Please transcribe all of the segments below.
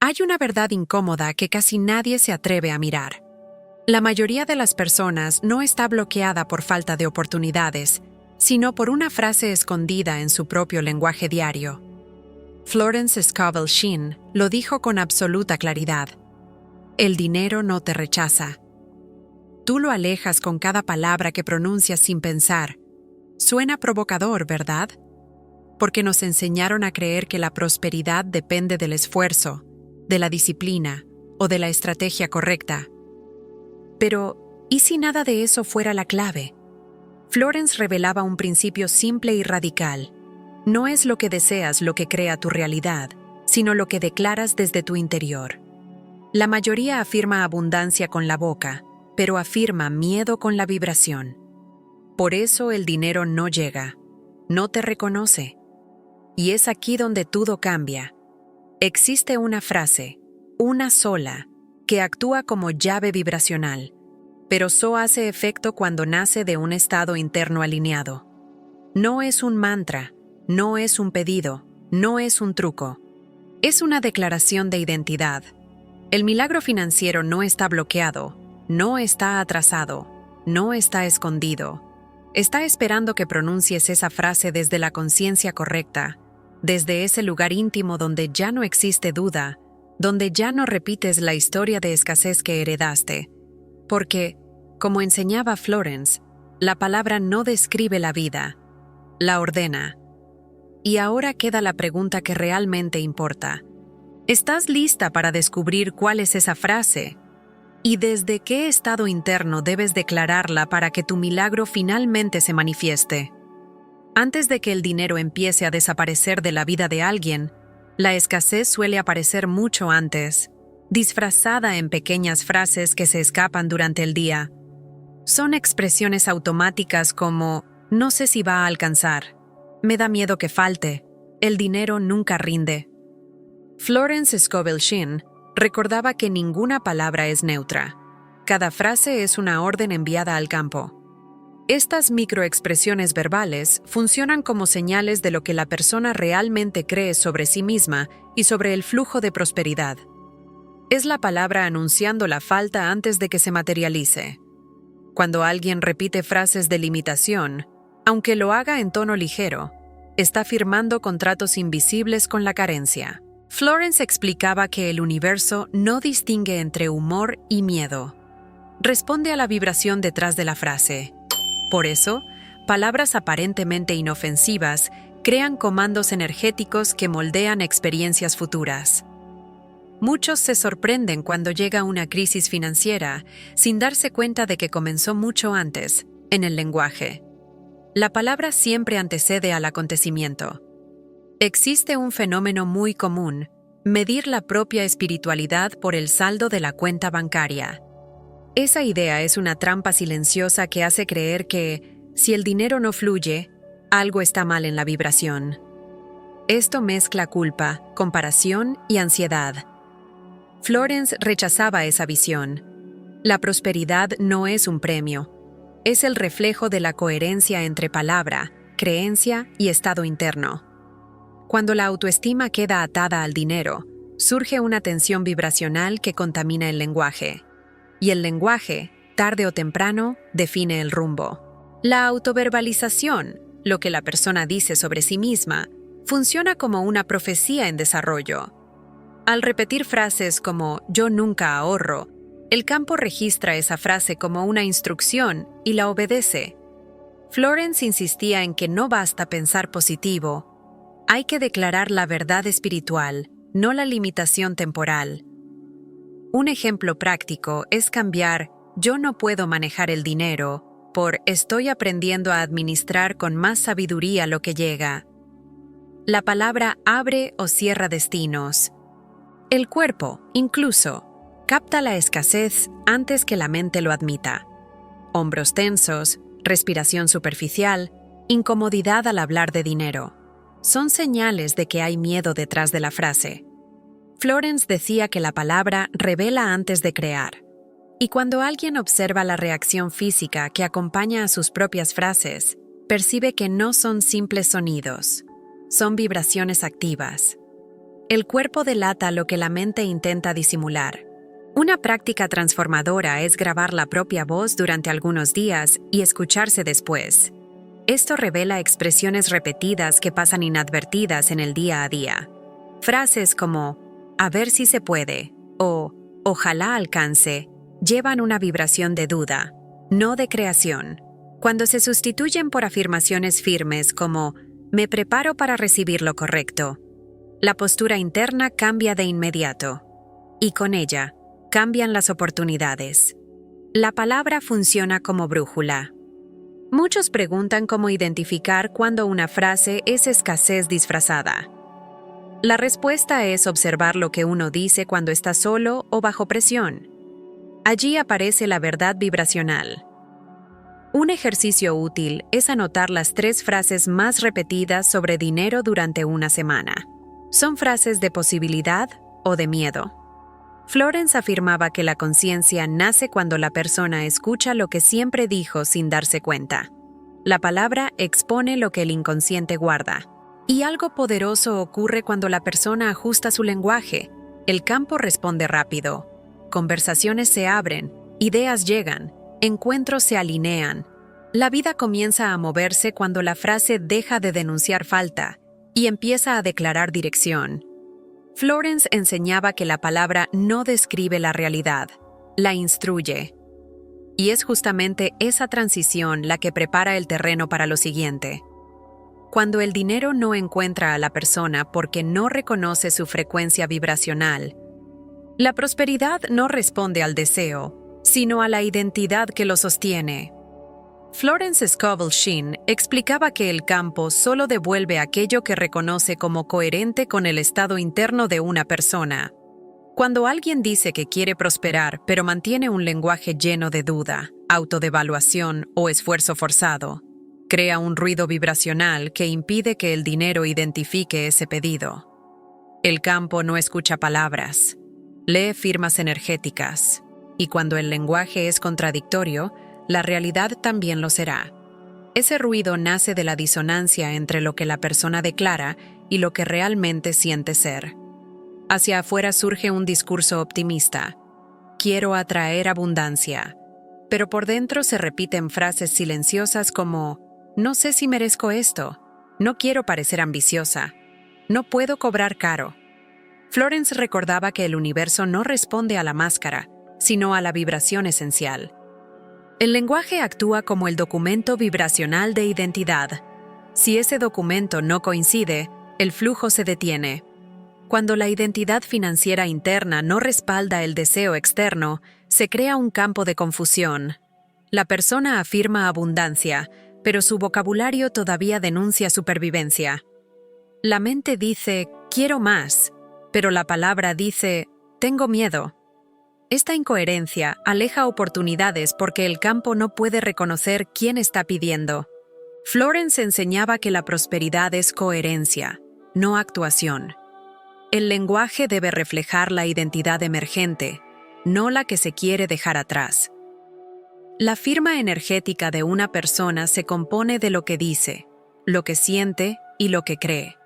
Hay una verdad incómoda que casi nadie se atreve a mirar. La mayoría de las personas no está bloqueada por falta de oportunidades, sino por una frase escondida en su propio lenguaje diario. Florence Scovel Shinn lo dijo con absoluta claridad. El dinero no te rechaza. Tú lo alejas con cada palabra que pronuncias sin pensar. Suena provocador, ¿verdad? Porque nos enseñaron a creer que la prosperidad depende del esfuerzo, de la disciplina o de la estrategia correcta. Pero, ¿y si nada de eso fuera la clave? Florence revelaba un principio simple y radical. No es lo que deseas lo que crea tu realidad, sino lo que declaras desde tu interior. La mayoría afirma abundancia con la boca, pero afirma miedo con la vibración. Por eso el dinero no llega, no te reconoce. Y es aquí donde todo cambia. Existe una frase, una sola, que actúa como llave vibracional, pero solo hace efecto cuando nace de un estado interno alineado. No es un mantra, no es un pedido, no es un truco. Es una declaración de identidad. El milagro financiero no está bloqueado, no está atrasado, no está escondido. Está esperando que pronuncies esa frase desde la conciencia correcta, desde ese lugar íntimo donde ya no existe duda, donde ya no repites la historia de escasez que heredaste. Porque, como enseñaba Florence, la palabra no describe la vida, la ordena. Y ahora queda la pregunta que realmente importa. ¿Estás lista para descubrir cuál es esa frase? ¿Y desde qué estado interno debes declararla para que tu milagro finalmente se manifieste? Antes de que el dinero empiece a desaparecer de la vida de alguien, la escasez suele aparecer mucho antes, disfrazada en pequeñas frases que se escapan durante el día. Son expresiones automáticas como «no sé si va a alcanzar», «me da miedo que falte», «el dinero nunca rinde». Florence Scovel Shinn recordaba que ninguna palabra es neutra. Cada frase es una orden enviada al campo. Estas microexpresiones verbales funcionan como señales de lo que la persona realmente cree sobre sí misma y sobre el flujo de prosperidad. Es la palabra anunciando la falta antes de que se materialice. Cuando alguien repite frases de limitación, aunque lo haga en tono ligero, está firmando contratos invisibles con la carencia. Florence explicaba que el universo no distingue entre humor y miedo. Responde a la vibración detrás de la frase. Por eso, palabras aparentemente inofensivas crean comandos energéticos que moldean experiencias futuras. Muchos se sorprenden cuando llega una crisis financiera sin darse cuenta de que comenzó mucho antes, en el lenguaje. La palabra siempre antecede al acontecimiento. Existe un fenómeno muy común, medir la propia espiritualidad por el saldo de la cuenta bancaria. Esa idea es una trampa silenciosa que hace creer que, si el dinero no fluye, algo está mal en la vibración. Esto mezcla culpa, comparación y ansiedad. Florence rechazaba esa visión. La prosperidad no es un premio, es el reflejo de la coherencia entre palabra, creencia y estado interno. Cuando la autoestima queda atada al dinero, surge una tensión vibracional que contamina el lenguaje. Y el lenguaje, tarde o temprano, define el rumbo. La autoverbalización, lo que la persona dice sobre sí misma, funciona como una profecía en desarrollo. Al repetir frases como «yo nunca ahorro», el campo registra esa frase como una instrucción y la obedece. Florence insistía en que no basta pensar positivo, hay que declarar la verdad espiritual, no la limitación temporal. Un ejemplo práctico es cambiar «yo no puedo manejar el dinero» por «estoy aprendiendo a administrar con más sabiduría lo que llega». La palabra abre o cierra destinos. El cuerpo, incluso, capta la escasez antes que la mente lo admita. Hombros tensos, respiración superficial, incomodidad al hablar de dinero. Son señales de que hay miedo detrás de la frase. Florence decía que la palabra revela antes de crear. Y cuando alguien observa la reacción física que acompaña a sus propias frases, percibe que no son simples sonidos, son vibraciones activas. El cuerpo delata lo que la mente intenta disimular. Una práctica transformadora es grabar la propia voz durante algunos días y escucharse después. Esto revela expresiones repetidas que pasan inadvertidas en el día a día. Frases como "a ver si se puede" o "ojalá alcance" llevan una vibración de duda, no de creación. Cuando se sustituyen por afirmaciones firmes como "me preparo para recibir lo correcto", la postura interna cambia de inmediato. Y con ella, cambian las oportunidades. La palabra funciona como brújula. Muchos preguntan cómo identificar cuando una frase es escasez disfrazada. La respuesta es observar lo que uno dice cuando está solo o bajo presión. Allí aparece la verdad vibracional. Un ejercicio útil es anotar las 3 frases más repetidas sobre dinero durante una semana. Son frases de posibilidad o de miedo. Florence afirmaba que la conciencia nace cuando la persona escucha lo que siempre dijo sin darse cuenta. La palabra expone lo que el inconsciente guarda. Y algo poderoso ocurre cuando la persona ajusta su lenguaje. El campo responde rápido. Conversaciones se abren, ideas llegan, encuentros se alinean. La vida comienza a moverse cuando la frase deja de denunciar falta y empieza a declarar dirección. Florence enseñaba que la palabra no describe la realidad, la instruye. Y es justamente esa transición la que prepara el terreno para lo siguiente. Cuando el dinero no encuentra a la persona porque no reconoce su frecuencia vibracional, la prosperidad no responde al deseo, sino a la identidad que lo sostiene. Florence Scovel Shinn explicaba que el campo solo devuelve aquello que reconoce como coherente con el estado interno de una persona. Cuando alguien dice que quiere prosperar pero mantiene un lenguaje lleno de duda, autodevaluación o esfuerzo forzado, crea un ruido vibracional que impide que el dinero identifique ese pedido. El campo no escucha palabras, lee firmas energéticas, y cuando el lenguaje es contradictorio, la realidad también lo será. Ese ruido nace de la disonancia entre lo que la persona declara y lo que realmente siente ser. Hacia afuera surge un discurso optimista. Quiero atraer abundancia. Pero por dentro se repiten frases silenciosas como no sé si merezco esto, no quiero parecer ambiciosa, no puedo cobrar caro. Florence recordaba que el universo no responde a la máscara, sino a la vibración esencial. El lenguaje actúa como el documento vibracional de identidad. Si ese documento no coincide, el flujo se detiene. Cuando la identidad financiera interna no respalda el deseo externo, se crea un campo de confusión. La persona afirma abundancia, pero su vocabulario todavía denuncia supervivencia. La mente dice, quiero más, pero la palabra dice, tengo miedo. Esta incoherencia aleja oportunidades porque el campo no puede reconocer quién está pidiendo. Florence enseñaba que la prosperidad es coherencia, no actuación. El lenguaje debe reflejar la identidad emergente, no la que se quiere dejar atrás. La firma energética de una persona se compone de lo que dice, lo que siente y lo que cree.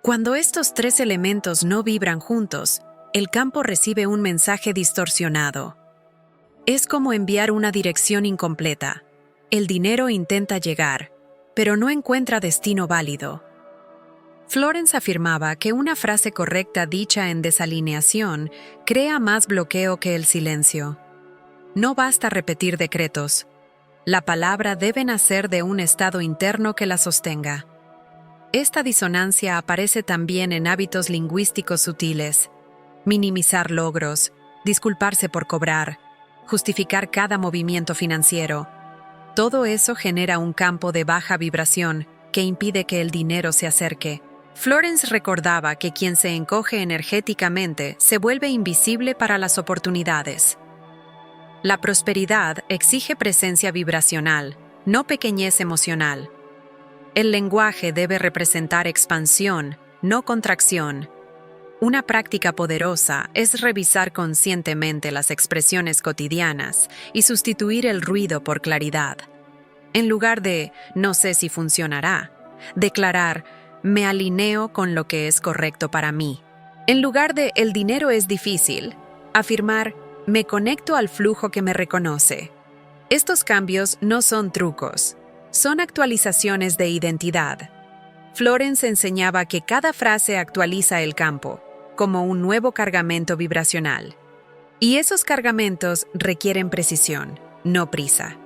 Cuando estos 3 elementos no vibran juntos, el campo recibe un mensaje distorsionado. Es como enviar una dirección incompleta. El dinero intenta llegar, pero no encuentra destino válido. Florence afirmaba que una frase correcta dicha en desalineación crea más bloqueo que el silencio. No basta repetir decretos. La palabra debe nacer de un estado interno que la sostenga. Esta disonancia aparece también en hábitos lingüísticos sutiles. Minimizar logros, disculparse por cobrar, justificar cada movimiento financiero. Todo eso genera un campo de baja vibración que impide que el dinero se acerque. Florence recordaba que quien se encoge energéticamente se vuelve invisible para las oportunidades. La prosperidad exige presencia vibracional, no pequeñez emocional. El lenguaje debe representar expansión, no contracción. Una práctica poderosa es revisar conscientemente las expresiones cotidianas y sustituir el ruido por claridad. En lugar de "no sé si funcionará", declarar "me alineo con lo que es correcto para mí". En lugar de "el dinero es difícil", afirmar "me conecto al flujo que me reconoce". Estos cambios no son trucos, son actualizaciones de identidad. Florence enseñaba que cada frase actualiza el campo, como un nuevo cargamento vibracional. Y esos cargamentos requieren precisión, no prisa.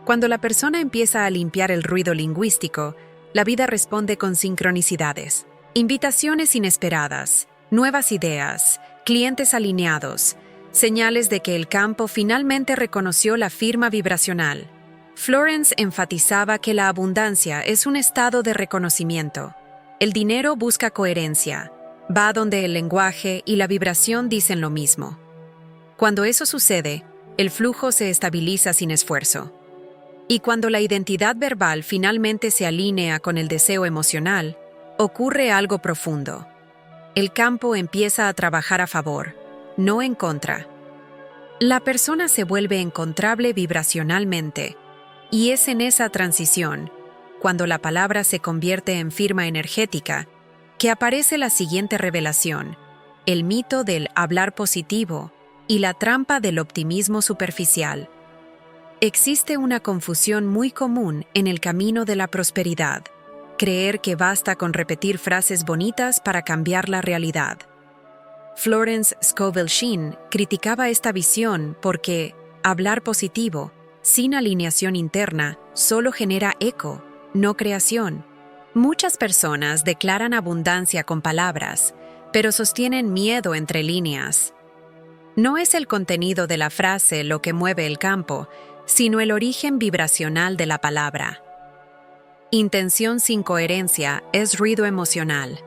Cuando la persona empieza a limpiar el ruido lingüístico, la vida responde con sincronicidades, invitaciones inesperadas, nuevas ideas, clientes alineados, señales de que el campo finalmente reconoció la firma vibracional. Florence enfatizaba que la abundancia es un estado de reconocimiento. El dinero busca coherencia, va donde el lenguaje y la vibración dicen lo mismo. Cuando eso sucede, el flujo se estabiliza sin esfuerzo. Y cuando la identidad verbal finalmente se alinea con el deseo emocional, ocurre algo profundo. El campo empieza a trabajar a favor, no en contra. La persona se vuelve encontrable vibracionalmente, y es en esa transición, cuando la palabra se convierte en firma energética, que aparece la siguiente revelación: el mito del hablar positivo y la trampa del optimismo superficial. Existe una confusión muy común en el camino de la prosperidad: creer que basta con repetir frases bonitas para cambiar la realidad. Florence Scovel Shinn criticaba esta visión porque hablar positivo, sin alineación interna, solo genera eco, no creación. Muchas personas declaran abundancia con palabras, pero sostienen miedo entre líneas. No es el contenido de la frase lo que mueve el campo, sino el origen vibracional de la palabra. Intención sin coherencia es ruido emocional.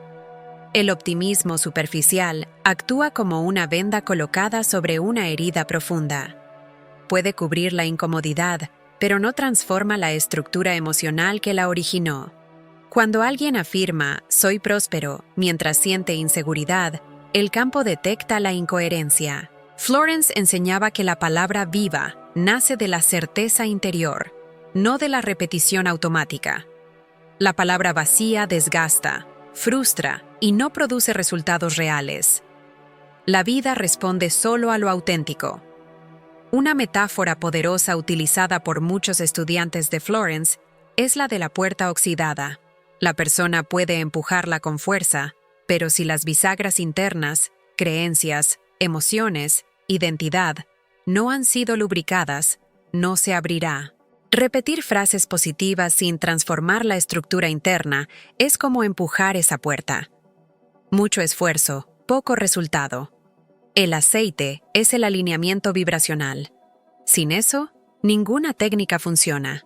El optimismo superficial actúa como una venda colocada sobre una herida profunda. Puede cubrir la incomodidad, pero no transforma la estructura emocional que la originó. Cuando alguien afirma "soy próspero" mientras siente inseguridad, el campo detecta la incoherencia. Florence enseñaba que la palabra viva nace de la certeza interior, no de la repetición automática. La palabra vacía desgasta, frustra y no produce resultados reales. La vida responde solo a lo auténtico. Una metáfora poderosa utilizada por muchos estudiantes de Florence es la de la puerta oxidada. La persona puede empujarla con fuerza, pero si las bisagras internas, creencias, emociones, identidad, no han sido lubricadas, no se abrirá. Repetir frases positivas sin transformar la estructura interna es como empujar esa puerta. Mucho esfuerzo, poco resultado. El aceite es el alineamiento vibracional. Sin eso, ninguna técnica funciona.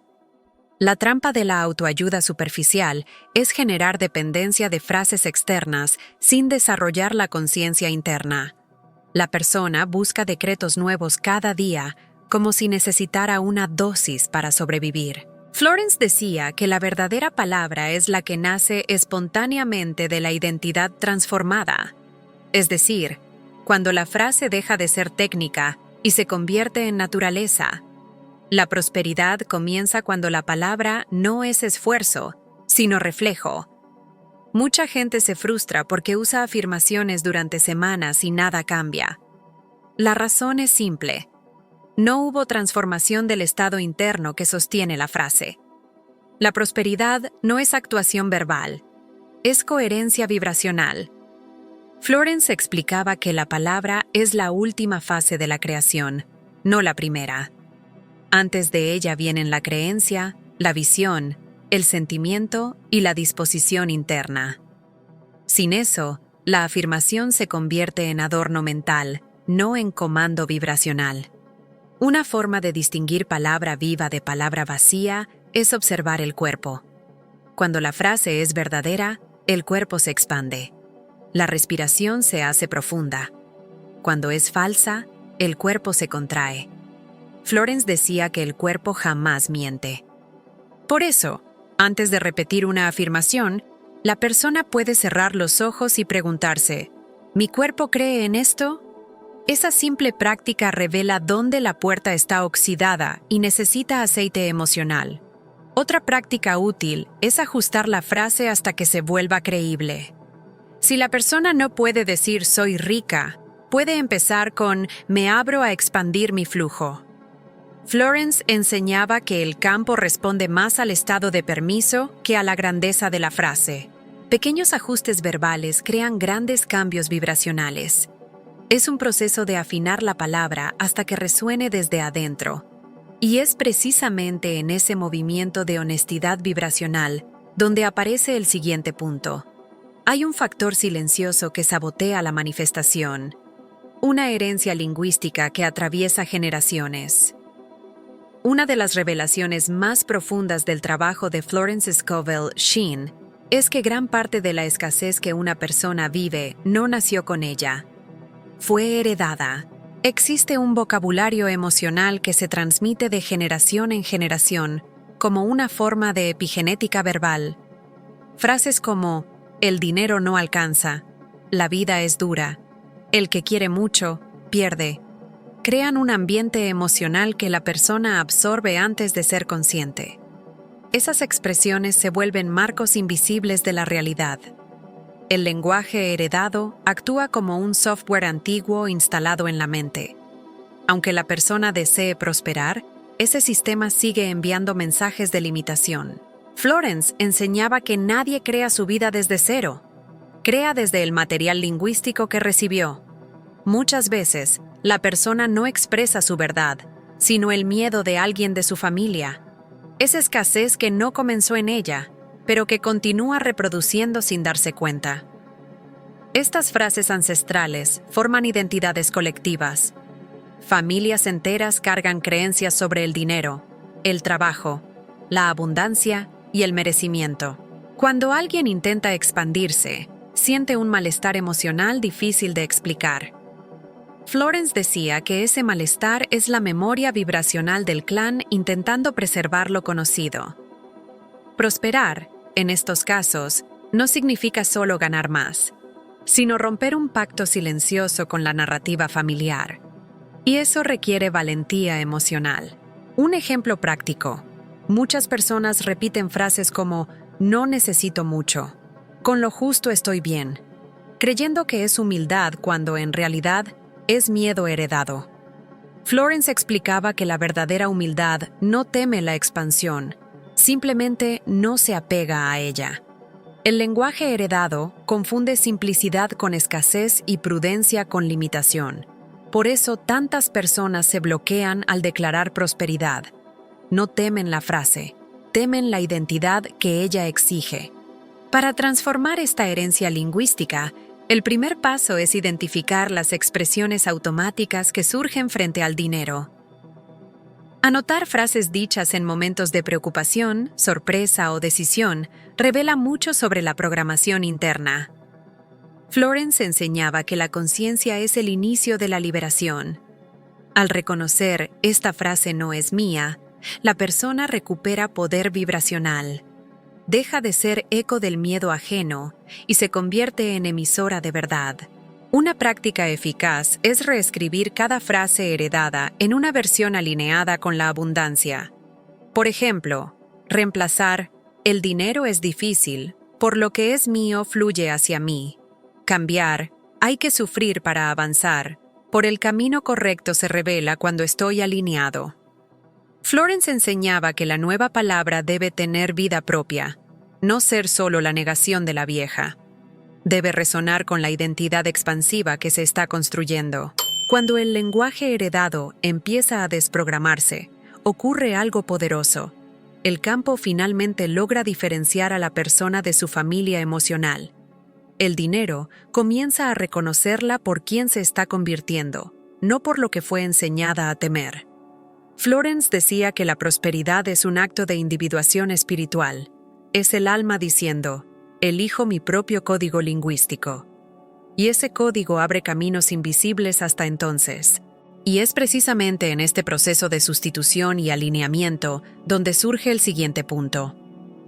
La trampa de la autoayuda superficial es generar dependencia de frases externas sin desarrollar la conciencia interna. La persona busca decretos nuevos cada día, como si necesitara una dosis para sobrevivir. Florence decía que la verdadera palabra es la que nace espontáneamente de la identidad transformada. Es decir, cuando la frase deja de ser técnica y se convierte en naturaleza. La prosperidad comienza cuando la palabra no es esfuerzo, sino reflejo. Mucha gente se frustra porque usa afirmaciones durante semanas y nada cambia. La razón es simple. No hubo transformación del estado interno que sostiene la frase. La prosperidad no es actuación verbal, es coherencia vibracional. Florence explicaba que la palabra es la última fase de la creación, no la primera. Antes de ella vienen la creencia, la visión, el sentimiento y la disposición interna. Sin eso, la afirmación se convierte en adorno mental, no en comando vibracional. Una forma de distinguir palabra viva de palabra vacía es observar el cuerpo. Cuando la frase es verdadera, el cuerpo se expande. La respiración se hace profunda. Cuando es falsa, el cuerpo se contrae. Florence decía que el cuerpo jamás miente. Por eso, antes de repetir una afirmación, la persona puede cerrar los ojos y preguntarse, ¿mi cuerpo cree en esto? Esa simple práctica revela dónde la puerta está oxidada y necesita aceite emocional. Otra práctica útil es ajustar la frase hasta que se vuelva creíble. Si la persona no puede decir soy rica, puede empezar con me abro a expandir mi flujo. Florence enseñaba que el campo responde más al estado de permiso que a la grandeza de la frase. Pequeños ajustes verbales crean grandes cambios vibracionales. Es un proceso de afinar la palabra hasta que resuene desde adentro. Y es precisamente en ese movimiento de honestidad vibracional donde aparece el siguiente punto. Hay un factor silencioso que sabotea la manifestación. Una herencia lingüística que atraviesa generaciones. Una de las revelaciones más profundas del trabajo de Florence Scovel Shinn es que gran parte de la escasez que una persona vive no nació con ella. Fue heredada. Existe un vocabulario emocional que se transmite de generación en generación, como una forma de epigenética verbal. Frases como, el dinero no alcanza, la vida es dura, el que quiere mucho, pierde, crean un ambiente emocional que la persona absorbe antes de ser consciente. Esas expresiones se vuelven marcos invisibles de la realidad. El lenguaje heredado actúa como un software antiguo instalado en la mente. Aunque la persona desee prosperar, ese sistema sigue enviando mensajes de limitación. Florence enseñaba que nadie crea su vida desde cero. Crea desde el material lingüístico que recibió. Muchas veces, la persona no expresa su verdad, sino el miedo de alguien de su familia. Esa escasez que no comenzó en ella, pero que continúa reproduciendo sin darse cuenta. Estas frases ancestrales forman identidades colectivas. Familias enteras cargan creencias sobre el dinero, el trabajo, la abundancia y el merecimiento. Cuando alguien intenta expandirse, siente un malestar emocional difícil de explicar. Florence decía que ese malestar es la memoria vibracional del clan intentando preservar lo conocido. Prosperar, en estos casos, no significa solo ganar más, sino romper un pacto silencioso con la narrativa familiar. Y eso requiere valentía emocional. Un ejemplo práctico. Muchas personas repiten frases como «no necesito mucho», «con lo justo estoy bien», creyendo que es humildad cuando en realidad es miedo heredado. Florence explicaba que la verdadera humildad no teme la expansión, simplemente no se apega a ella. El lenguaje heredado confunde simplicidad con escasez y prudencia con limitación. Por eso tantas personas se bloquean al declarar prosperidad. No temen la frase, temen la identidad que ella exige. Para transformar esta herencia lingüística, el primer paso es identificar las expresiones automáticas que surgen frente al dinero. Anotar frases dichas en momentos de preocupación, sorpresa o decisión revela mucho sobre la programación interna. Florence enseñaba que la conciencia es el inicio de la liberación. Al reconocer «esta frase no es mía», la persona recupera poder vibracional. Deja de ser eco del miedo ajeno y se convierte en emisora de verdad. Una práctica eficaz es reescribir cada frase heredada en una versión alineada con la abundancia. Por ejemplo, reemplazar «el dinero es difícil, por lo que es mío fluye hacia mí». Cambiar «hay que sufrir para avanzar, por el camino correcto se revela cuando estoy alineado». Florence enseñaba que la nueva palabra debe tener vida propia, no ser solo la negación de la vieja. Debe resonar con la identidad expansiva que se está construyendo. Cuando el lenguaje heredado empieza a desprogramarse, ocurre algo poderoso. El campo finalmente logra diferenciar a la persona de su familia emocional. El dinero comienza a reconocerla por quien se está convirtiendo, no por lo que fue enseñada a temer. Florence decía que la prosperidad es un acto de individuación espiritual. Es el alma diciendo, elijo mi propio código lingüístico. Y ese código abre caminos invisibles hasta entonces. Y es precisamente en este proceso de sustitución y alineamiento donde surge el siguiente punto.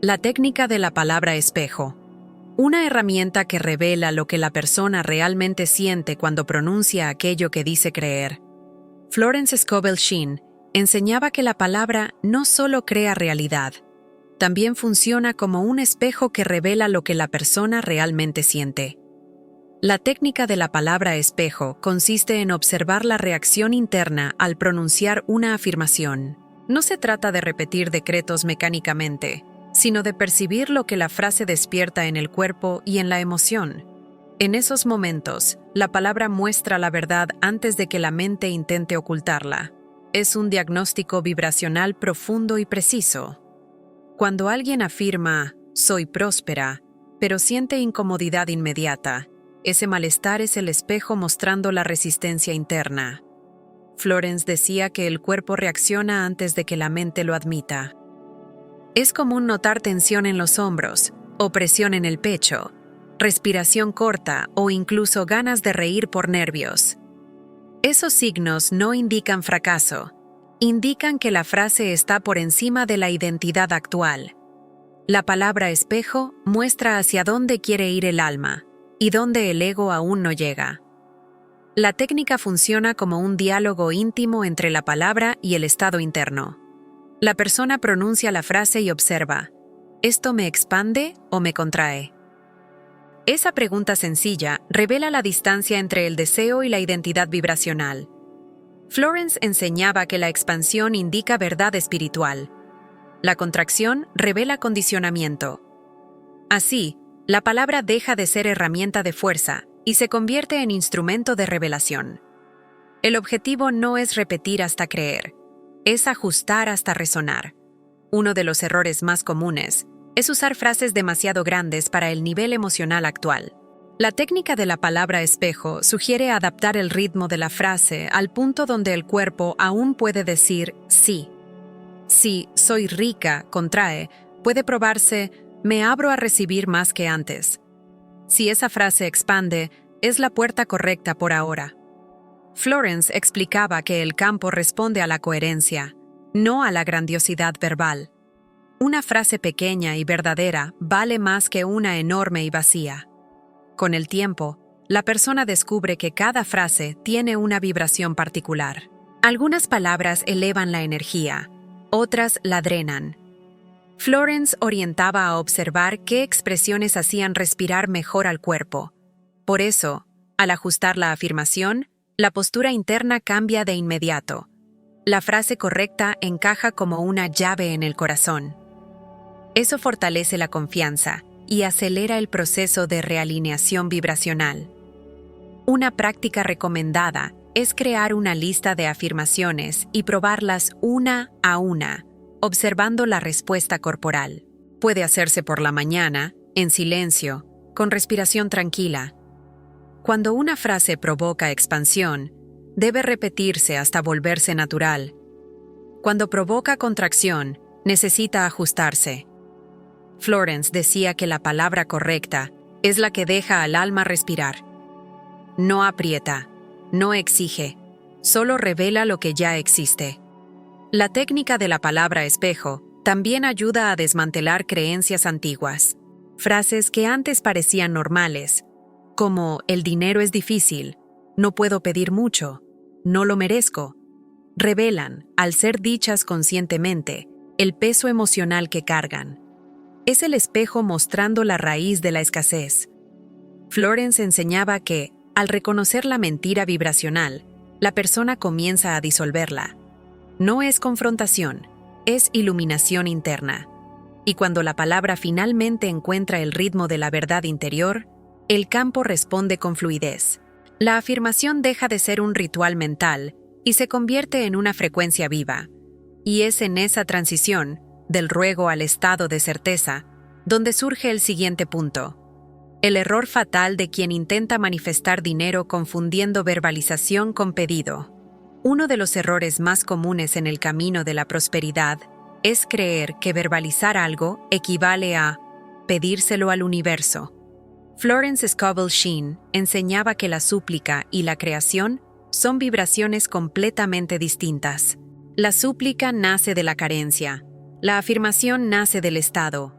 La técnica de la palabra espejo. Una herramienta que revela lo que la persona realmente siente cuando pronuncia aquello que dice creer. Florence Scovel Shinn enseñaba que la palabra no solo crea realidad, también funciona como un espejo que revela lo que la persona realmente siente. La técnica de la palabra espejo consiste en observar la reacción interna al pronunciar una afirmación. No se trata de repetir decretos mecánicamente, sino de percibir lo que la frase despierta en el cuerpo y en la emoción. En esos momentos, la palabra muestra la verdad antes de que la mente intente ocultarla. Es un diagnóstico vibracional profundo y preciso. Cuando alguien afirma, soy próspera, pero siente incomodidad inmediata, ese malestar es el espejo mostrando la resistencia interna. Florence decía que el cuerpo reacciona antes de que la mente lo admita. Es común notar tensión en los hombros, opresión en el pecho, respiración corta o incluso ganas de reír por nervios. Esos signos no indican fracaso, indican que la frase está por encima de la identidad actual. La palabra espejo muestra hacia dónde quiere ir el alma y dónde el ego aún no llega. La técnica funciona como un diálogo íntimo entre la palabra y el estado interno. La persona pronuncia la frase y observa, ¿esto me expande o me contrae? Esa pregunta sencilla revela la distancia entre el deseo y la identidad vibracional. Florence enseñaba que la expansión indica verdad espiritual. La contracción revela condicionamiento. Así, la palabra deja de ser herramienta de fuerza y se convierte en instrumento de revelación. El objetivo no es repetir hasta creer, es ajustar hasta resonar. Uno de los errores más comunes es usar frases demasiado grandes para el nivel emocional actual. La técnica de la palabra espejo sugiere adaptar el ritmo de la frase al punto donde el cuerpo aún puede decir sí. Si soy rica, contrae, puede probarse me abro a recibir más que antes. Si esa frase expande, es la puerta correcta por ahora. Florence explicaba que el campo responde a la coherencia, no a la grandiosidad verbal. Una frase pequeña y verdadera vale más que una enorme y vacía. Con el tiempo, la persona descubre que cada frase tiene una vibración particular. Algunas palabras elevan la energía, otras la drenan. Florence orientaba a observar qué expresiones hacían respirar mejor al cuerpo. Por eso, al ajustar la afirmación, la postura interna cambia de inmediato. La frase correcta encaja como una llave en el corazón. Eso fortalece la confianza y acelera el proceso de realineación vibracional. Una práctica recomendada es crear una lista de afirmaciones y probarlas una a una, observando la respuesta corporal. Puede hacerse por la mañana, en silencio, con respiración tranquila. Cuando una frase provoca expansión, debe repetirse hasta volverse natural. Cuando provoca contracción, necesita ajustarse. Florence decía que la palabra correcta es la que deja al alma respirar. No aprieta, no exige, solo revela lo que ya existe. La técnica de la palabra espejo también ayuda a desmantelar creencias antiguas. Frases que antes parecían normales, como el dinero es difícil, no puedo pedir mucho, no lo merezco, revelan, al ser dichas conscientemente, el peso emocional que cargan. Es el espejo mostrando la raíz de la escasez. Florence enseñaba que, al reconocer la mentira vibracional, la persona comienza a disolverla. No es confrontación, es iluminación interna. Y cuando la palabra finalmente encuentra el ritmo de la verdad interior, el campo responde con fluidez. La afirmación deja de ser un ritual mental y se convierte en una frecuencia viva. Y es en esa transición, del ruego al estado de certeza, donde surge el siguiente punto. El error fatal de quien intenta manifestar dinero confundiendo verbalización con pedido. Uno de los errores más comunes en el camino de la prosperidad es creer que verbalizar algo equivale a pedírselo al universo. Florence Scovel Sheen enseñaba que la súplica y la creación son vibraciones completamente distintas. La súplica nace de la carencia. La afirmación nace del estado.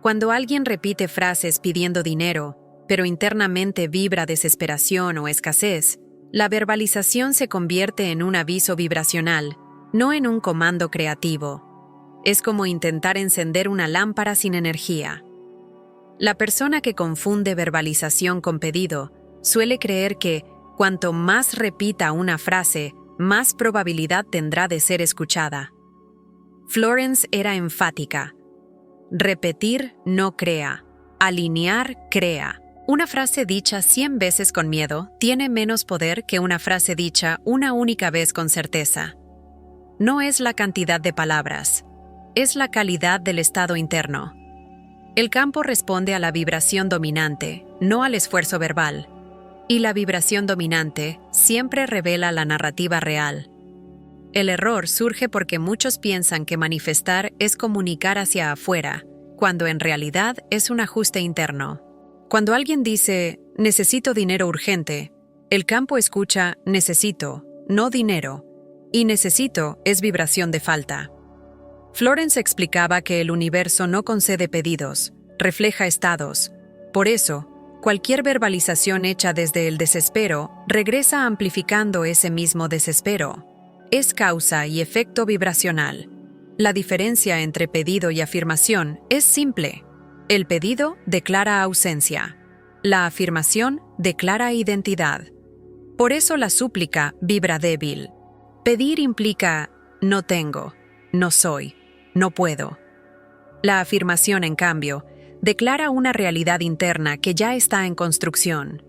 Cuando alguien repite frases pidiendo dinero, pero internamente vibra desesperación o escasez, la verbalización se convierte en un aviso vibracional, no en un comando creativo. Es como intentar encender una lámpara sin energía. La persona que confunde verbalización con pedido suele creer que cuanto más repita una frase, más probabilidad tendrá de ser escuchada. Florence era enfática. Repetir no crea, alinear crea. Una frase dicha 100 veces con miedo tiene menos poder que una frase dicha una única vez con certeza. No es la cantidad de palabras, es la calidad del estado interno. El campo responde a la vibración dominante, no al esfuerzo verbal. Y la vibración dominante siempre revela la narrativa real. El error surge porque muchos piensan que manifestar es comunicar hacia afuera, cuando en realidad es un ajuste interno. Cuando alguien dice, necesito dinero urgente, el campo escucha necesito, no dinero, y necesito es vibración de falta. Florence explicaba que el universo no concede pedidos, refleja estados. Por eso, cualquier verbalización hecha desde el desespero regresa amplificando ese mismo desespero. Es causa y efecto vibracional. La diferencia entre pedido y afirmación es simple. El pedido declara ausencia. La afirmación declara identidad. Por eso la súplica vibra débil. Pedir implica no tengo, no soy, no puedo. La afirmación, en cambio, declara una realidad interna que ya está en construcción.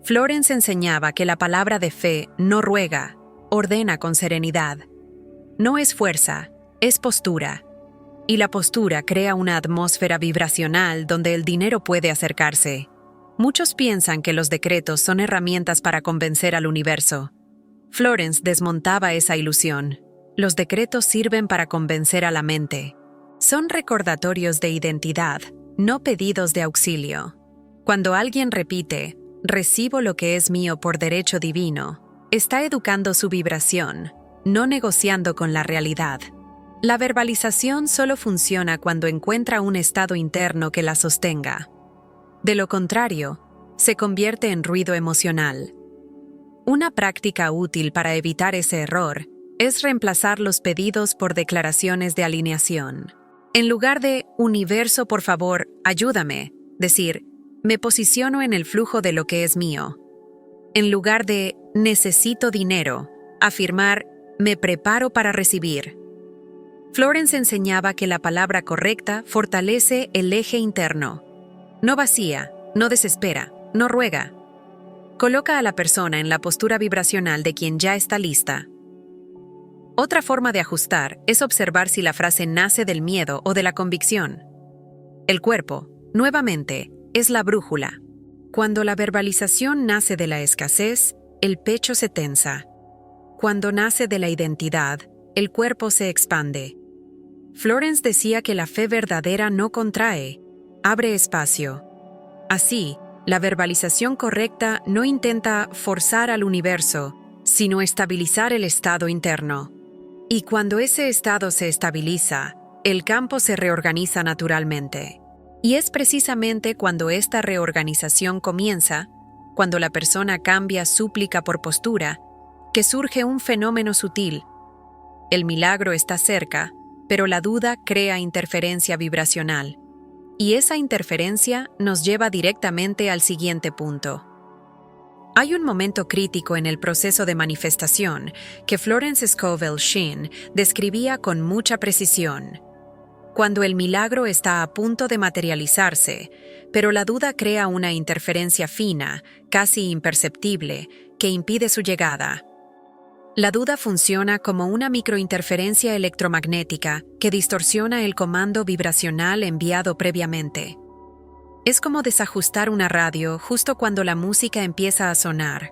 Florence enseñaba que la palabra de fe no ruega, ordena con serenidad. No es fuerza, es postura. Y la postura crea una atmósfera vibracional donde el dinero puede acercarse. Muchos piensan que los decretos son herramientas para convencer al universo. Florence desmontaba esa ilusión. Los decretos sirven para convencer a la mente. Son recordatorios de identidad, no pedidos de auxilio. Cuando alguien repite, recibo lo que es mío por derecho divino, está educando su vibración, no negociando con la realidad. La verbalización solo funciona cuando encuentra un estado interno que la sostenga. De lo contrario, se convierte en ruido emocional. Una práctica útil para evitar ese error es reemplazar los pedidos por declaraciones de alineación. En lugar de «Universo, por favor, ayúdame», decir «Me posiciono en el flujo de lo que es mío». En lugar de «Necesito dinero», afirmar «Me preparo para recibir». Florence enseñaba que la palabra correcta fortalece el eje interno. No vacía, no desespera, no ruega. Coloca a la persona en la postura vibracional de quien ya está lista. Otra forma de ajustar es observar si la frase nace del miedo o de la convicción. El cuerpo, nuevamente, es la brújula. Cuando la verbalización nace de la escasez, el pecho se tensa. Cuando nace de la identidad, el cuerpo se expande. Florence decía que la fe verdadera no contrae, abre espacio. Así, la verbalización correcta no intenta forzar al universo, sino estabilizar el estado interno. Y cuando ese estado se estabiliza, el campo se reorganiza naturalmente. Y es precisamente cuando esta reorganización comienza, cuando la persona cambia súplica por postura, que surge un fenómeno sutil. El milagro está cerca, pero la duda crea interferencia vibracional. Y esa interferencia nos lleva directamente al siguiente punto. Hay un momento crítico en el proceso de manifestación que Florence Scovel Shinn describía con mucha precisión. Cuando el milagro está a punto de materializarse, pero la duda crea una interferencia fina, casi imperceptible, que impide su llegada. La duda funciona como una microinterferencia electromagnética que distorsiona el comando vibracional enviado previamente. Es como desajustar una radio justo cuando la música empieza a sonar.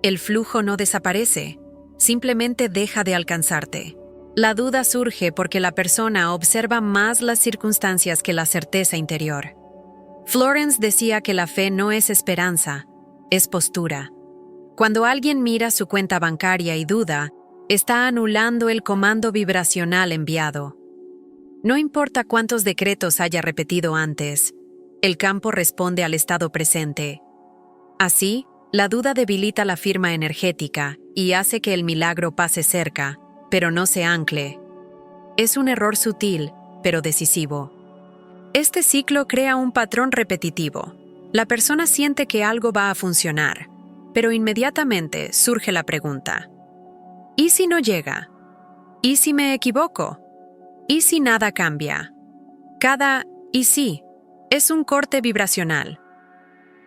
El flujo no desaparece, simplemente deja de alcanzarte. La duda surge porque la persona observa más las circunstancias que la certeza interior. Florence decía que la fe no es esperanza, es postura. Cuando alguien mira su cuenta bancaria y duda, está anulando el comando vibracional enviado. No importa cuántos decretos haya repetido antes, el campo responde al estado presente. Así, la duda debilita la firma energética y hace que el milagro pase cerca, pero no se ancle. Es un error sutil, pero decisivo. Este ciclo crea un patrón repetitivo. La persona siente que algo va a funcionar, pero inmediatamente surge la pregunta: ¿y si no llega? ¿Y si me equivoco? ¿Y si nada cambia? Cada «y si» es un corte vibracional.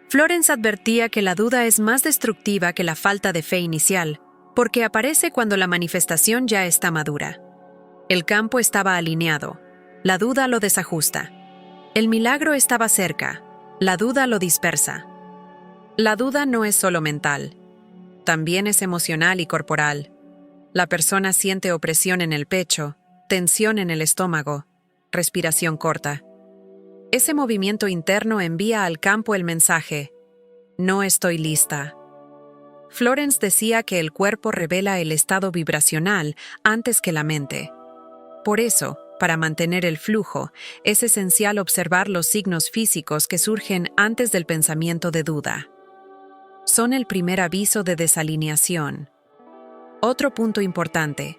Florence advertía que la duda es más destructiva que la falta de fe inicial, porque aparece cuando la manifestación ya está madura. El campo estaba alineado, la duda lo desajusta. El milagro estaba cerca, la duda lo dispersa. La duda no es solo mental, también es emocional y corporal. La persona siente opresión en el pecho, tensión en el estómago, respiración corta. Ese movimiento interno envía al campo el mensaje: no estoy lista. Florence decía que el cuerpo revela el estado vibracional antes que la mente. Por eso, para mantener el flujo, es esencial observar los signos físicos que surgen antes del pensamiento de duda. Son el primer aviso de desalineación. Otro punto importante: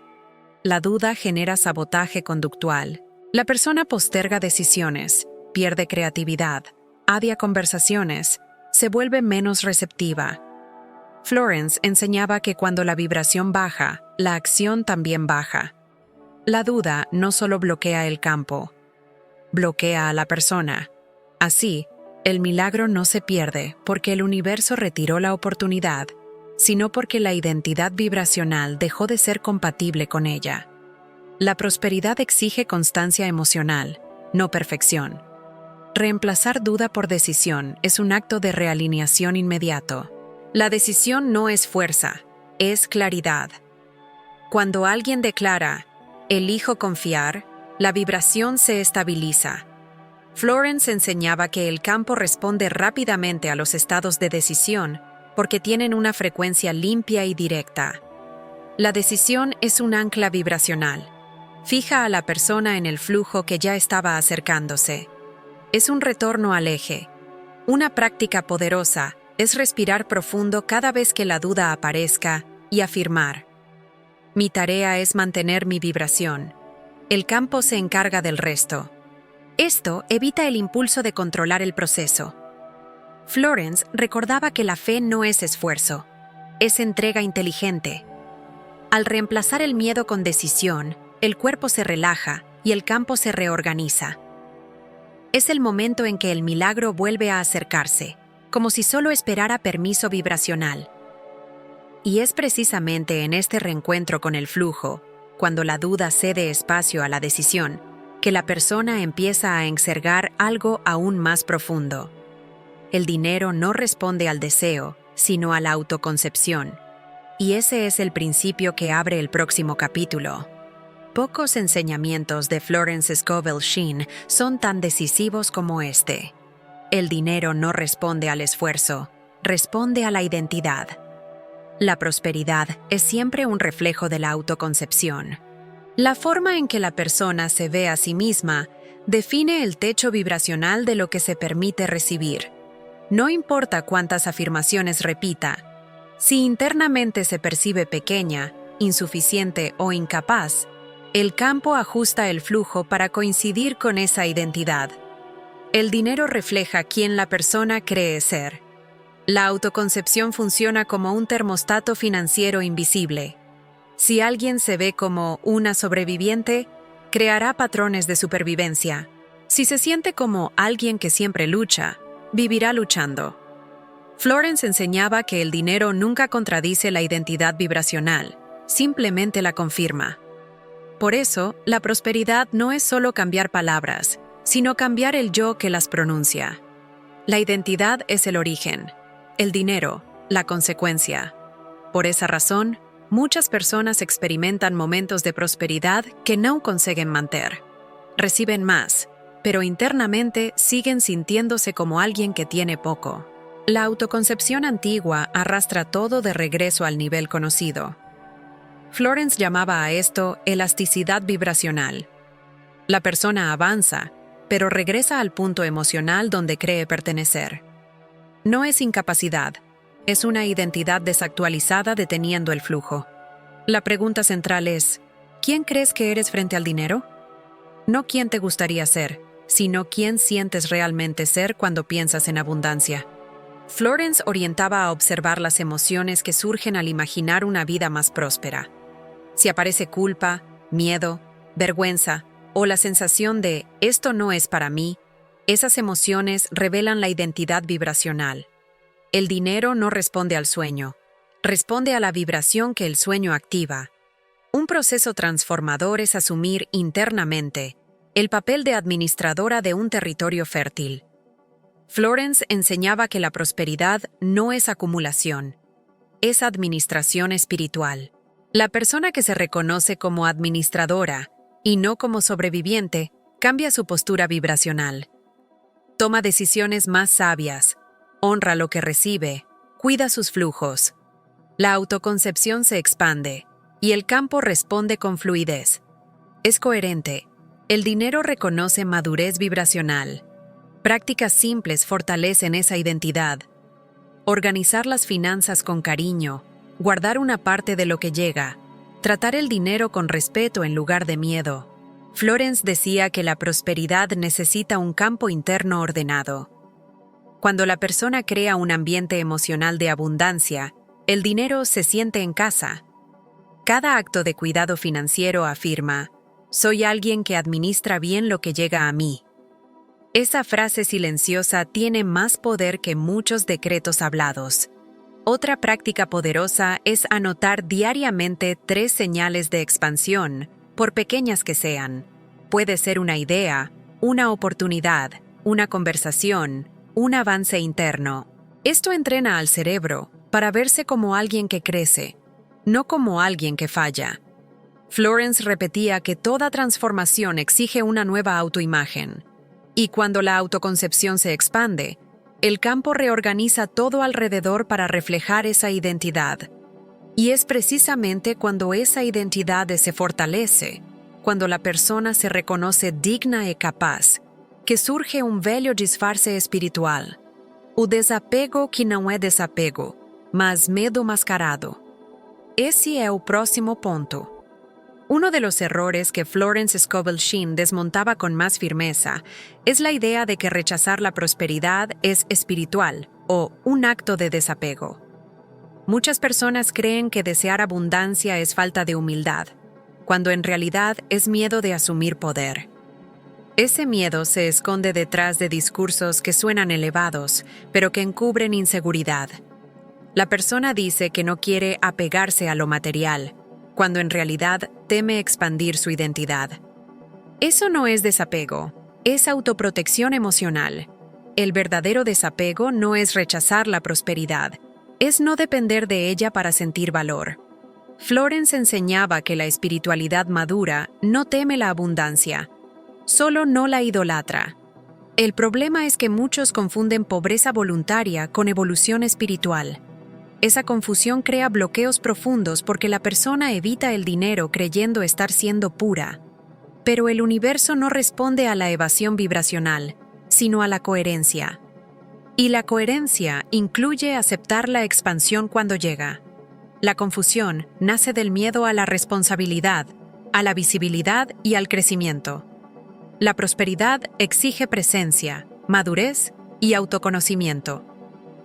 la duda genera sabotaje conductual. La persona posterga decisiones, pierde creatividad, adia conversaciones, se vuelve menos receptiva. Florence enseñaba que cuando la vibración baja, la acción también baja. La duda no solo bloquea el campo, bloquea a la persona. Así, el milagro no se pierde porque el universo retiró la oportunidad, sino porque la identidad vibracional dejó de ser compatible con ella. La prosperidad exige constancia emocional, no perfección. Reemplazar duda por decisión es un acto de realineación inmediato. La decisión no es fuerza, es claridad. Cuando alguien declara «elijo confiar», la vibración se estabiliza. Florence enseñaba que el campo responde rápidamente a los estados de decisión porque tienen una frecuencia limpia y directa. La decisión es un ancla vibracional. Fija a la persona en el flujo que ya estaba acercándose. Es un retorno al eje. Una práctica poderosa es respirar profundo cada vez que la duda aparezca y afirmar: mi tarea es mantener mi vibración. El campo se encarga del resto. Esto evita el impulso de controlar el proceso. Florence recordaba que la fe no es esfuerzo, es entrega inteligente. Al reemplazar el miedo con decisión, el cuerpo se relaja y el campo se reorganiza. Es el momento en que el milagro vuelve a acercarse, como si solo esperara permiso vibracional. Y es precisamente en este reencuentro con el flujo, cuando la duda cede espacio a la decisión, que la persona empieza a enxergar algo aún más profundo. El dinero no responde al deseo, sino a la autoconcepción. Y ese es el principio que abre el próximo capítulo. Pocos enseñamientos de Florence Scovel Shinn son tan decisivos como este. El dinero no responde al esfuerzo, responde a la identidad. La prosperidad es siempre un reflejo de la autoconcepción. La forma en que la persona se ve a sí misma define el techo vibracional de lo que se permite recibir. No importa cuántas afirmaciones repita, si internamente se percibe pequeña, insuficiente o incapaz, el campo ajusta el flujo para coincidir con esa identidad. El dinero refleja quién la persona cree ser. La autoconcepción funciona como un termostato financiero invisible. Si alguien se ve como una sobreviviente, creará patrones de supervivencia. Si se siente como alguien que siempre lucha, vivirá luchando. Florence enseñaba que el dinero nunca contradice la identidad vibracional, simplemente la confirma. Por eso, la prosperidad no es solo cambiar palabras, sino cambiar el yo que las pronuncia. La identidad es el origen, el dinero, la consecuencia. Por esa razón, muchas personas experimentan momentos de prosperidad que no consiguen mantener. Reciben más, pero internamente siguen sintiéndose como alguien que tiene poco. La autoconcepción antigua arrastra todo de regreso al nivel conocido. Florence llamaba a esto elasticidad vibracional. La persona avanza, pero regresa al punto emocional donde cree pertenecer. No es incapacidad, es una identidad desactualizada deteniendo el flujo. La pregunta central es: ¿quién crees que eres frente al dinero? No quién te gustaría ser, sino quién sientes realmente ser cuando piensas en abundancia. Florence orientaba a observar las emociones que surgen al imaginar una vida más próspera. Si aparece culpa, miedo, vergüenza o la sensación de «esto no es para mí», esas emociones revelan la identidad vibracional. El dinero no responde al sueño, responde a la vibración que el sueño activa. Un proceso transformador es asumir internamente el papel de administradora de un territorio fértil. Florence enseñaba que la prosperidad no es acumulación, es administración espiritual. La persona que se reconoce como administradora y no como sobreviviente cambia su postura vibracional. Toma decisiones más sabias, honra lo que recibe, cuida sus flujos. La autoconcepción se expande y el campo responde con fluidez. Es coherente. El dinero reconoce madurez vibracional. Prácticas simples fortalecen esa identidad. Organizar las finanzas con cariño, guardar una parte de lo que llega, tratar el dinero con respeto en lugar de miedo. Florence decía que la prosperidad necesita un campo interno ordenado. Cuando la persona crea un ambiente emocional de abundancia, el dinero se siente en casa. Cada acto de cuidado financiero afirma: «Soy alguien que administra bien lo que llega a mí». Esa frase silenciosa tiene más poder que muchos decretos hablados. Otra práctica poderosa es anotar diariamente 3 señales de expansión, por pequeñas que sean. Puede ser una idea, una oportunidad, una conversación, un avance interno. Esto entrena al cerebro para verse como alguien que crece, no como alguien que falla. Florence repetía que toda transformación exige una nueva autoimagen. Y cuando la autoconcepción se expande, el campo reorganiza todo alrededor para reflejar esa identidad. Y es precisamente cuando esa identidad se fortalece, cuando la persona se reconoce digna y capaz, que surge un velho disfarce espiritual. O desapego que não é desapego, mas medo mascarado. Esse é o próximo ponto. Uno de los errores que Florence Scovel Shinn desmontaba con más firmeza es la idea de que rechazar la prosperidad es espiritual o un acto de desapego. Muchas personas creen que desear abundancia es falta de humildad, cuando en realidad es miedo de asumir poder. Ese miedo se esconde detrás de discursos que suenan elevados, pero que encubren inseguridad. La persona dice que no quiere apegarse a lo material, cuando en realidad teme expandir su identidad. Eso no es desapego, es autoprotección emocional. El verdadero desapego no es rechazar la prosperidad, es no depender de ella para sentir valor. Florence enseñaba que la espiritualidad madura no teme la abundancia, solo no la idolatra. El problema es que muchos confunden pobreza voluntaria con evolución espiritual. Esa confusión crea bloqueos profundos porque la persona evita el dinero creyendo estar siendo pura. Pero el universo no responde a la evasión vibracional, sino a la coherencia. Y la coherencia incluye aceptar la expansión cuando llega. La confusión nace del miedo a la responsabilidad, a la visibilidad y al crecimiento. La prosperidad exige presencia, madurez y autoconocimiento.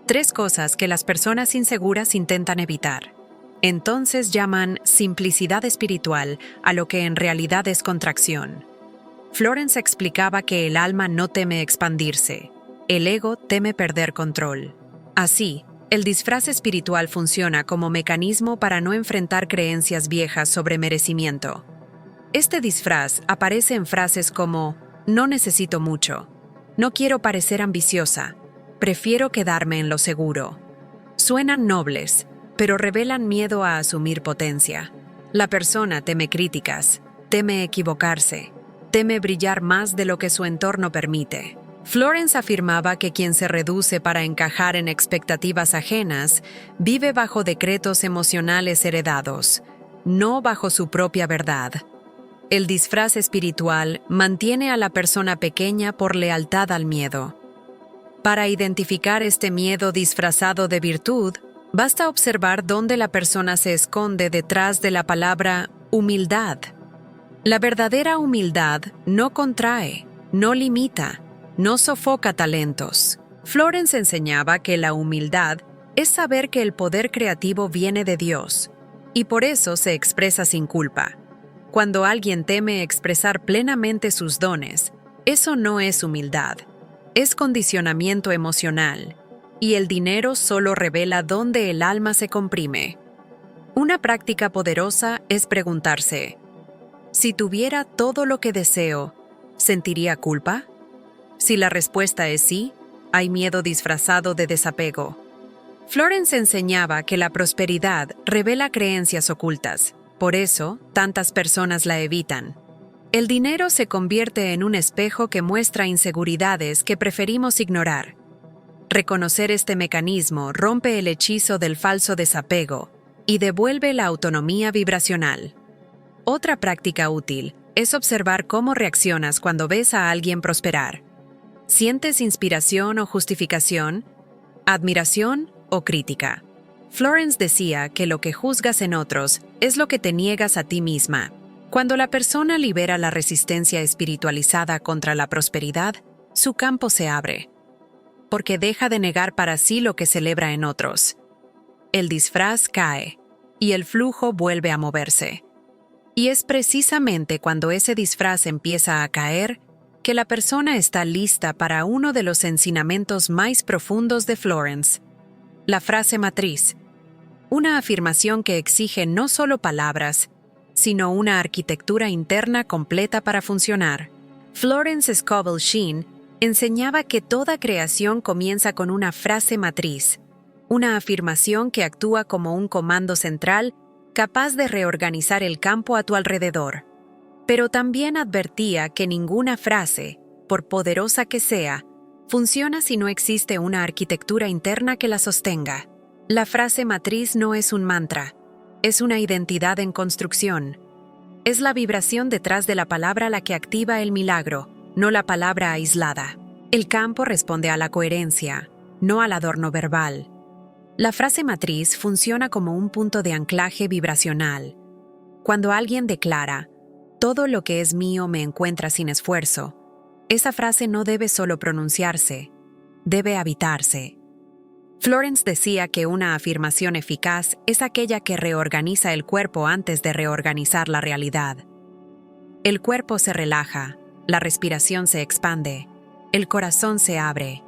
3 cosas que las personas inseguras intentan evitar. Entonces llaman simplicidad espiritual a lo que en realidad es contracción. Florence explicaba que el alma no teme expandirse, el ego teme perder control. Así, el disfraz espiritual funciona como mecanismo para no enfrentar creencias viejas sobre merecimiento. Este disfraz aparece en frases como: «No necesito mucho», «No quiero parecer ambiciosa», «Prefiero quedarme en lo seguro». Suenan nobles, pero revelan miedo a asumir potencia. La persona teme críticas, teme equivocarse, teme brillar más de lo que su entorno permite. Florence afirmaba que quien se reduce para encajar en expectativas ajenas vive bajo decretos emocionales heredados, no bajo su propia verdad. El disfraz espiritual mantiene a la persona pequeña por lealtad al miedo. Para identificar este miedo disfrazado de virtud, basta observar dónde la persona se esconde detrás de la palabra humildad. La verdadera humildad no contrae, no limita, no sofoca talentos. Florence enseñaba que la humildad es saber que el poder creativo viene de Dios, y por eso se expresa sin culpa. Cuando alguien teme expresar plenamente sus dones, eso no es humildad, es condicionamiento emocional, y el dinero solo revela dónde el alma se comprime. Una práctica poderosa es preguntarse: si tuviera todo lo que deseo, ¿sentiría culpa? Si la respuesta es sí, hay miedo disfrazado de desapego. Florence enseñaba que la prosperidad revela creencias ocultas, por eso tantas personas la evitan. El dinero se convierte en un espejo que muestra inseguridades que preferimos ignorar. Reconocer este mecanismo rompe el hechizo del falso desapego y devuelve la autonomía vibracional. Otra práctica útil es observar cómo reaccionas cuando ves a alguien prosperar. ¿Sientes inspiración o justificación? ¿Admiración o crítica? Florence decía que lo que juzgas en otros es lo que te niegas a ti misma. Cuando la persona libera la resistencia espiritualizada contra la prosperidad, su campo se abre, porque deja de negar para sí lo que celebra en otros. El disfraz cae, y el flujo vuelve a moverse. Y es precisamente cuando ese disfraz empieza a caer que la persona está lista para uno de los ensinamientos más profundos de Florence: la frase matriz, una afirmación que exige no solo palabras, sino una arquitectura interna completa para funcionar. Florence Scovel Sheen enseñaba que toda creación comienza con una frase matriz, una afirmación que actúa como un comando central capaz de reorganizar el campo a tu alrededor. Pero también advertía que ninguna frase, por poderosa que sea, funciona si no existe una arquitectura interna que la sostenga. La frase matriz no es un mantra, es una identidad en construcción. Es la vibración detrás de la palabra la que activa el milagro, no la palabra aislada. El campo responde a la coherencia, no al adorno verbal. La frase matriz funciona como un punto de anclaje vibracional. Cuando alguien declara: todo lo que es mío me encuentra sin esfuerzo, esa frase no debe solo pronunciarse, debe habitarse. Florence decía que una afirmación eficaz es aquella que reorganiza el cuerpo antes de reorganizar la realidad. El cuerpo se relaja, la respiración se expande, el corazón se abre.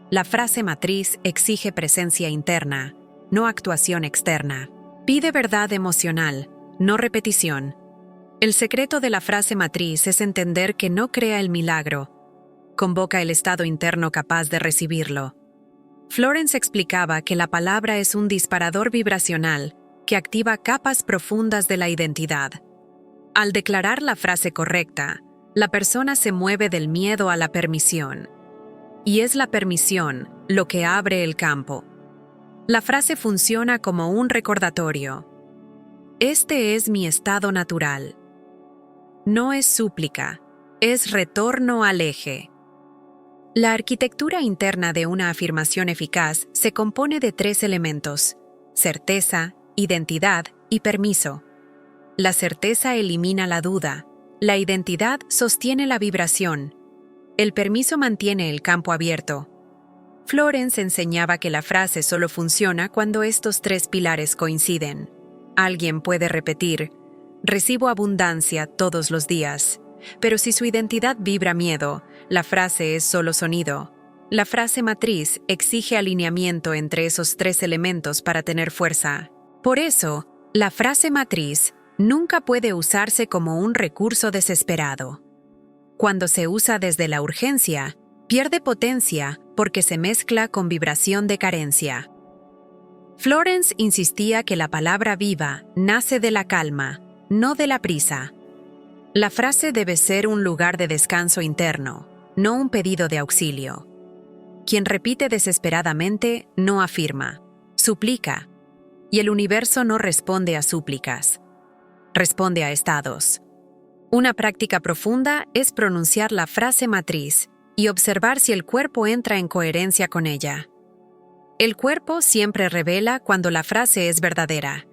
La frase matriz exige presencia interna, no actuación externa. Pide verdad emocional, no repetición. El secreto de la frase matriz es entender que no crea el milagro, convoca el estado interno capaz de recibirlo. Florence explicaba que la palabra es un disparador vibracional que activa capas profundas de la identidad. Al declarar la frase correcta, la persona se mueve del miedo a la permisión. Y es la permisión lo que abre el campo. La frase funciona como un recordatorio. Este es mi estado natural. No es súplica, es retorno al eje. La arquitectura interna de una afirmación eficaz se compone de 3 elementos: certeza, identidad y permiso. La certeza elimina la duda, la identidad sostiene la vibración, el permiso mantiene el campo abierto. Florence enseñaba que la frase solo funciona cuando estos 3 pilares coinciden. Alguien puede repetir: recibo abundancia todos los días, pero si su identidad vibra miedo, la frase es solo sonido. La frase matriz exige alineamiento entre esos 3 elementos para tener fuerza. Por eso, la frase matriz nunca puede usarse como un recurso desesperado. Cuando se usa desde la urgencia, pierde potencia porque se mezcla con vibración de carencia. Florence insistía que la palabra viva nace de la calma, no de la prisa. La frase debe ser un lugar de descanso interno, no un pedido de auxilio. Quien repite desesperadamente no afirma, suplica, y el universo no responde a súplicas, responde a estados. Una práctica profunda es pronunciar la frase matriz y observar si el cuerpo entra en coherencia con ella. El cuerpo siempre revela cuando la frase es verdadera.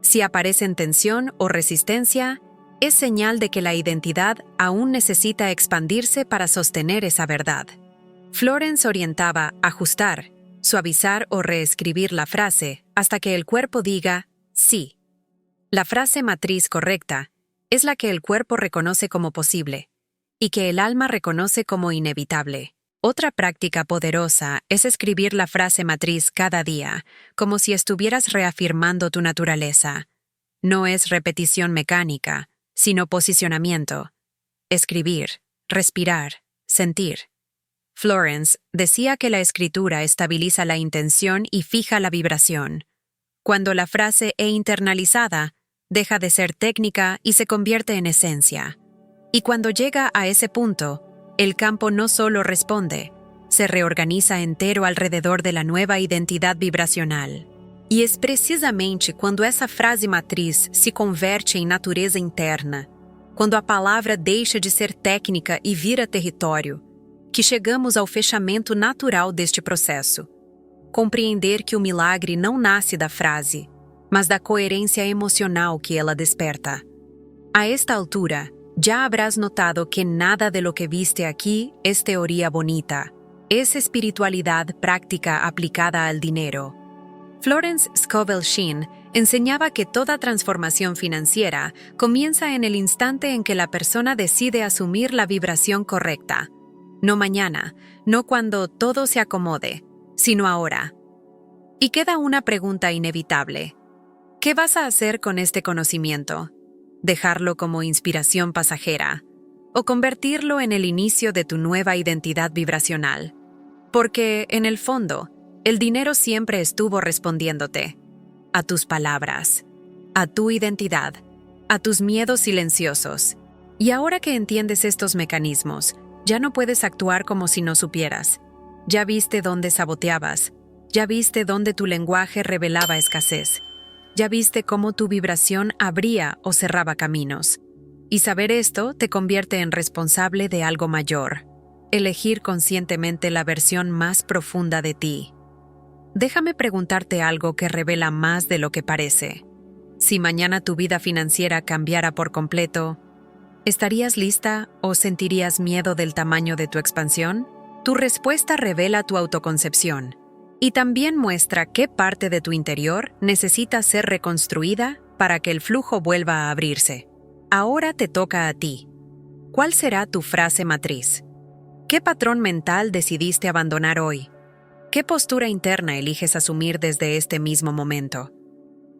Si aparecen tensión o resistencia, es señal de que la identidad aún necesita expandirse para sostener esa verdad. Florence orientaba ajustar, suavizar o reescribir la frase hasta que el cuerpo diga sí. La frase matriz correcta es la que el cuerpo reconoce como posible y que el alma reconoce como inevitable. Otra práctica poderosa es escribir la frase matriz cada día, como si estuvieras reafirmando tu naturaleza. No es repetición mecánica, sino posicionamiento. Escribir, respirar, sentir. Florence decía que la escritura estabiliza la intención y fija la vibración. Cuando la frase es internalizada, deja de ser técnica y se convierte en esencia. Y cuando llega a ese punto, el campo no solo responde, se reorganiza entero alrededor de la nueva identidad vibracional. E é precisamente quando essa frase matriz se converte em natureza interna, quando a palavra deixa de ser técnica e vira território, que chegamos ao fechamento natural deste processo. Compreender que o milagre não nasce da frase, mas da coerência emocional que ela desperta. A esta altura, ya habrás notado que nada de lo que viste aquí es teoría bonita, es espiritualidad práctica aplicada al dinero. Florence Scovel Shinn enseñaba que toda transformación financiera comienza en el instante en que la persona decide asumir la vibración correcta. No mañana, no cuando todo se acomode, sino ahora. Y queda una pregunta inevitable. ¿Qué vas a hacer con este conocimiento? ¿Dejarlo como inspiración pasajera? ¿O convertirlo en el inicio de tu nueva identidad vibracional? Porque, en el fondo, el dinero siempre estuvo respondiéndote. A tus palabras, a tu identidad, a tus miedos silenciosos. Y ahora que entiendes estos mecanismos, ya no puedes actuar como si no supieras. Ya viste dónde saboteabas. Ya viste dónde tu lenguaje revelaba escasez. Ya viste cómo tu vibración abría o cerraba caminos. Y saber esto te convierte en responsable de algo mayor. Elegir conscientemente la versión más profunda de ti. Déjame preguntarte algo que revela más de lo que parece. Si mañana tu vida financiera cambiara por completo, ¿estarías lista o sentirías miedo del tamaño de tu expansión? Tu respuesta revela tu autoconcepción y también muestra qué parte de tu interior necesita ser reconstruida para que el flujo vuelva a abrirse. Ahora te toca a ti. ¿Cuál será tu frase matriz? ¿Qué patrón mental decidiste abandonar hoy? ¿Qué postura interna eliges asumir desde este mismo momento?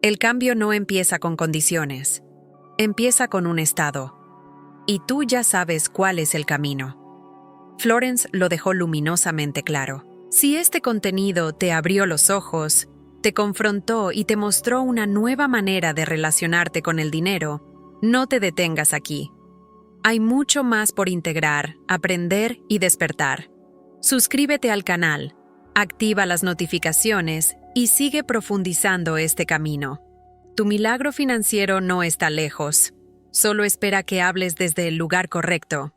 El cambio no empieza con condiciones, empieza con un estado. Y tú ya sabes cuál es el camino. Florence lo dejó luminosamente claro. Si este contenido te abrió los ojos, te confrontó y te mostró una nueva manera de relacionarte con el dinero, no te detengas aquí. Hay mucho más por integrar, aprender y despertar. Suscríbete al canal, activa las notificaciones y sigue profundizando este camino. Tu milagro financiero no está lejos. Solo espera que hables desde el lugar correcto.